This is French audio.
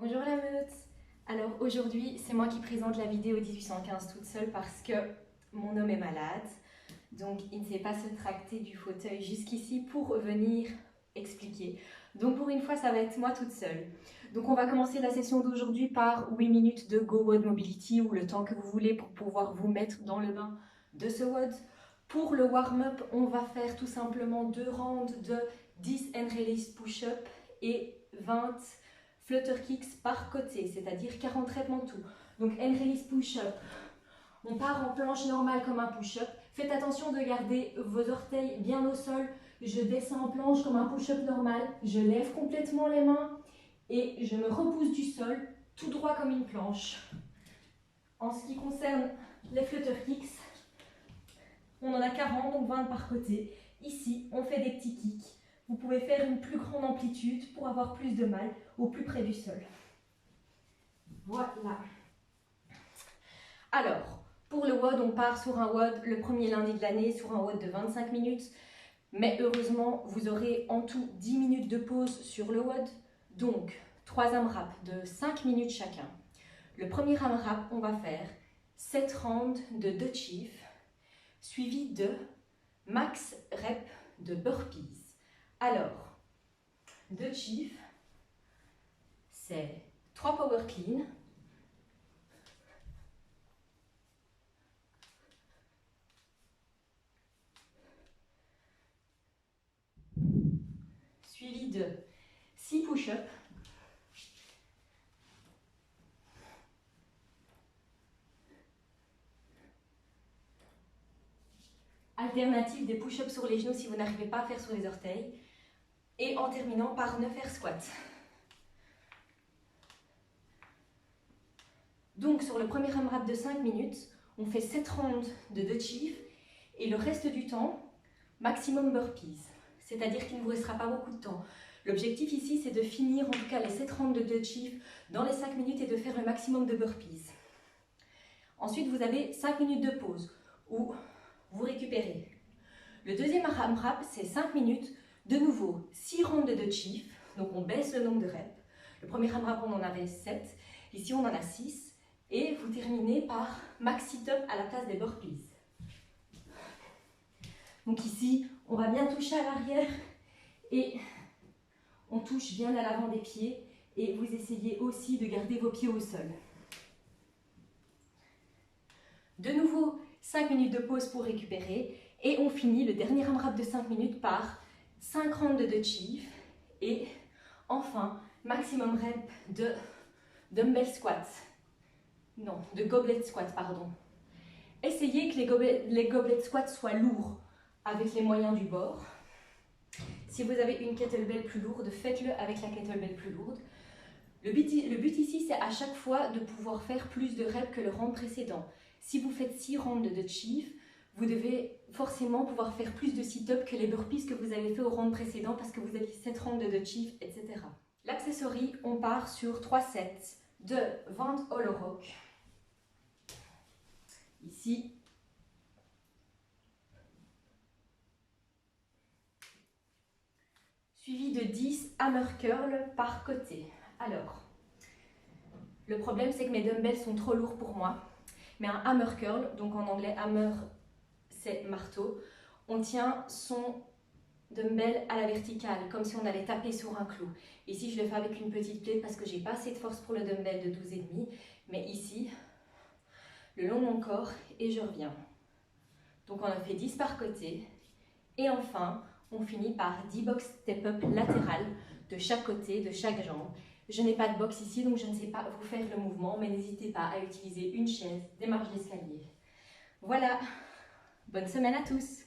Bonjour la meute. Alors aujourd'hui c'est moi qui présente la vidéo 1815 toute seule parce que mon homme est malade. Donc il ne sait pas se tracter du fauteuil jusqu'ici pour venir expliquer. Donc pour une fois ça va être moi toute seule. Donc on va commencer la session d'aujourd'hui par 8 minutes de Go WOD Mobility ou le temps que vous voulez pour pouvoir vous mettre dans le bain de ce WOD. Pour le warm-up on va faire tout simplement 2 rounds de 10 and release push-up et 20 flutter kicks par côté, c'est-à-dire 40 reps en tout. Donc hand release push-up, on part en planche normale comme un push-up. Faites attention de garder vos orteils bien au sol. Je descends en planche comme un push-up normal, je lève complètement les mains et je me repousse du sol tout droit comme une planche. En ce qui concerne les flutter kicks, on en a 40, donc 20 par côté. Ici, on fait des petits kicks. Vous pouvez faire une plus grande amplitude pour avoir plus de mal au plus près du sol. Voilà. Alors, pour le WOD, on part sur un WOD le premier lundi de l'année, sur un WOD de 25 minutes. Mais heureusement, vous aurez en tout 10 minutes de pause sur le WOD. Donc, 3 AMRAP de 5 minutes chacun. Le premier AMRAP, on va faire 7 rounds de 2 chiefs, suivi de max rep de burpees. Alors, 2 chiefs, c'est 3 power clean, suivi de 6 push-ups, alternative des push-ups sur les genoux si vous n'arrivez pas à faire sur les orteils, et en terminant par 9 air squats. Donc sur le premier AMRAP de 5 minutes, on fait 7 rounds de 2 chiefs et le reste du temps, maximum burpees. C'est-à-dire qu'il ne vous restera pas beaucoup de temps. L'objectif ici, c'est de finir en tout cas les 7 rounds de 2 chiefs dans les 5 minutes et de faire le maximum de burpees. Ensuite, vous avez 5 minutes de pause où vous récupérez. Le deuxième AMRAP, c'est 5 minutes. De nouveau, 6 rounds de 2 chiefs, donc on baisse le nombre de reps. Le premier AMRAP, on en avait 7. Ici, on en a 6. Et vous terminez par max sit-up à la place des burpees. Donc ici, on va bien toucher à l'arrière et on touche bien à l'avant des pieds. Et vous essayez aussi de garder vos pieds au sol. De nouveau, 5 minutes de pause pour récupérer. Et on finit le dernier AMRAP de 5 minutes par 5 rounds de 2 chiefs. Et enfin, maximum rep de dumbbell squats. Non, de goblet squat, pardon. Essayez que les goblet squats soient lourds avec les moyens du bord. Si vous avez une kettlebell plus lourde, faites-le avec la kettlebell plus lourde. Le but ici, c'est à chaque fois de pouvoir faire plus de reps que le round précédent. Si vous faites 6 rounds de chiefs, vous devez forcément pouvoir faire plus de sit-up que les burpees que vous avez fait au round précédent parce que vous avez 7 rounds de chiefs, etc. L'accessory, on part sur 3 sets de 20 hollow rock. Ici, suivi de 10 hammer curl par côté. Alors, le problème c'est que mes dumbbells sont trop lourds pour moi, mais un hammer curl, donc en anglais hammer c'est marteau, on tient son dumbbell à la verticale, comme si on allait taper sur un clou. Ici je le fais avec une petite plaide parce que j'ai pas assez de force pour le dumbbell de 12,5, mais ici, le long de mon corps et je reviens. Donc on a fait 10 par côté et enfin on finit par 10 box step-up latérales de chaque côté, de chaque jambe. Je n'ai pas de box ici donc je ne sais pas vous faire le mouvement, mais n'hésitez pas à utiliser une chaise, des marches d'escalier. Voilà, bonne semaine à tous!